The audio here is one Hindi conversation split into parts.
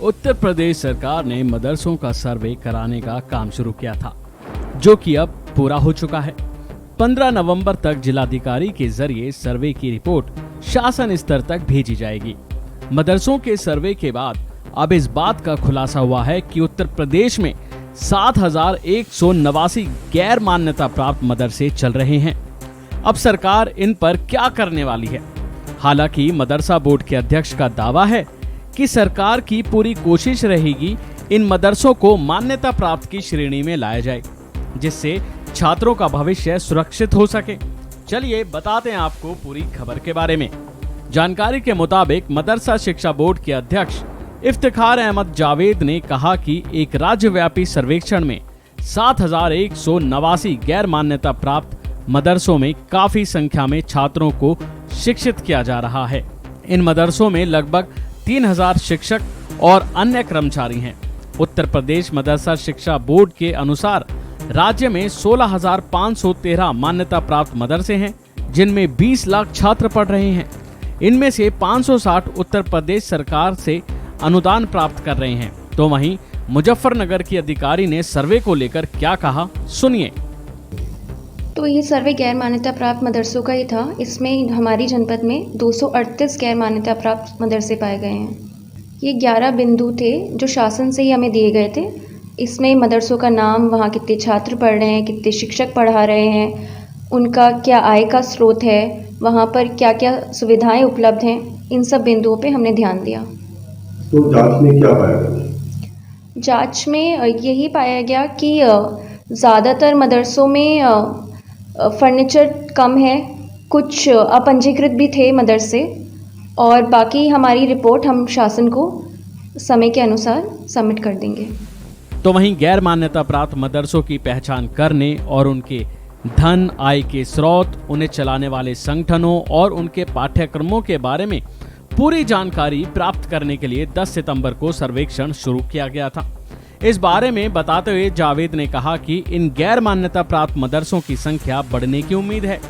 उत्तर प्रदेश सरकार ने मदरसों का सर्वे कराने का काम शुरू किया था, जो कि अब पूरा हो चुका है। 15 नवंबर तक जिलाधिकारी के जरिए सर्वे की रिपोर्ट शासन स्तर तक भेजी जाएगी। मदरसों के सर्वे के बाद अब इस बात का खुलासा हुआ है कि उत्तर प्रदेश में 7,189 गैर मान्यता प्राप्त मदरसे चल रहे हैं। अब सरकार इन पर क्या करने वाली है? हालांकि मदरसा बोर्ड के अध्यक्ष का दावा है कि सरकार की पूरी कोशिश रहेगी इन मदरसों को मान्यता प्राप्त की श्रेणी में लाया जाए, जिससे छात्रों का भविष्य सुरक्षित हो सके। चलिए बताते हैं आपको पूरी खबर के बारे में। जानकारी के मुताबिक मदरसा शिक्षा बोर्ड के अध्यक्ष इफ्तिखार अहमद जावेद ने कहा कि एक राज्यव्यापी सर्वेक्षण में 7,189 गैर मान्यता प्राप्त मदरसों में काफी संख्या में छात्रों को शिक्षित किया जा रहा है। इन मदरसों में लगभग 3,000 शिक्षक और अन्य कर्मचारी हैं। उत्तर प्रदेश मदरसा शिक्षा बोर्ड के अनुसार राज्य में 16,513 मान्यता प्राप्त मदरसे हैं, जिनमें 20 लाख छात्र पढ़ रहे हैं। इनमें से 560 उत्तर प्रदेश सरकार से अनुदान प्राप्त कर रहे हैं। तो वहीं मुजफ्फरनगर की अधिकारी ने सर्वे को लेकर क्या कहा, सुनिए। तो ये सर्वे गैर मान्यता प्राप्त मदरसों का ही था। इसमें हमारी जनपद में 238 गैर मान्यता प्राप्त मदरसे पाए गए हैं। ये 11 बिंदु थे जो शासन से ही हमें दिए गए थे। इसमें मदरसों का नाम, वहाँ कितने छात्र पढ़ रहे हैं, कितने शिक्षक पढ़ा रहे हैं, उनका क्या आय का स्रोत है, वहाँ पर क्या क्या सुविधाएं उपलब्ध हैं, इन सब बिंदुओं पे हमने ध्यान दिया। तो जांच में क्या पाया गया? जांच में यही पाया गया कि ज़्यादातर मदरसों में फर्नीचर कम है, कुछ अपंजीकृत भी थे मदरसे, और बाकी हमारी रिपोर्ट हम शासन को समय के अनुसार सबमिट कर देंगे। तो वहीं गैर मान्यता प्राप्त मदरसों की पहचान करने और उनके धन, आय के स्रोत, उन्हें चलाने वाले संगठनों और उनके पाठ्यक्रमों के बारे में पूरी जानकारी प्राप्त करने के लिए 10 सितंबर को सर्वेक्षण शुरू किया गया था। इस बारे में बताते हुए जावेद ने कहा कि इन गैर मान्यता प्राप्त मदरसों की संख्या बढ़ने की उम्मीद है,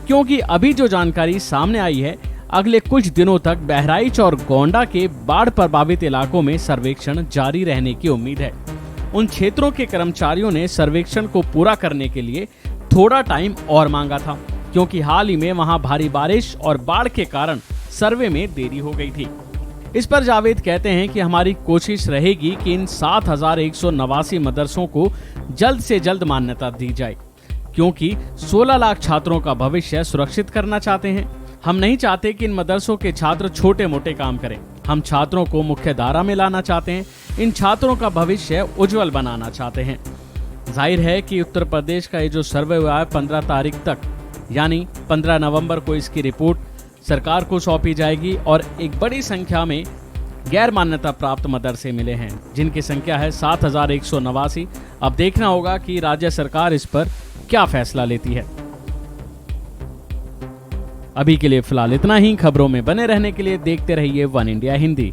क्योंकि अभी जो जानकारी सामने आई है, अगले कुछ दिनों तक बहराइच और गोंडा के बाढ़ प्रभावित इलाकों में सर्वेक्षण जारी रहने की उम्मीद है। उन क्षेत्रों के कर्मचारियों ने सर्वेक्षण को पूरा करने के लिए थोड़ा टाइम और मांगा था, क्योंकि हाल ही में वहां भारी बारिश और बाढ़ के कारण सर्वे में देरी हो गई थी। इस पर जावेद कहते हैं कि हमारी कोशिश रहेगी कि इन 7,189 मदरसों को जल्द से जल्द मान्यता दी जाए, क्योंकि 16 लाख छात्रों का भविष्य सुरक्षित करना चाहते हैं। हम नहीं चाहते कि इन मदरसों के छात्र छोटे मोटे काम करें। हम छात्रों को मुख्य धारा में लाना चाहते हैं, इन छात्रों का भविष्य उज्जवल बनाना चाहते हैं। जाहिर है कि उत्तर प्रदेश का ये जो सर्वे हुआ है 15 तारीख तक, यानी 15 नवंबर को इसकी रिपोर्ट सरकार को सौंपी जाएगी और एक बड़ी संख्या में गैर मान्यता प्राप्त मदरसे मिले हैं, जिनकी संख्या है 7,189। अब देखना होगा कि राज्य सरकार इस पर क्या फैसला लेती है। अभी के लिए फिलहाल इतना ही। खबरों में बने रहने के लिए देखते रहिए वन इंडिया हिंदी।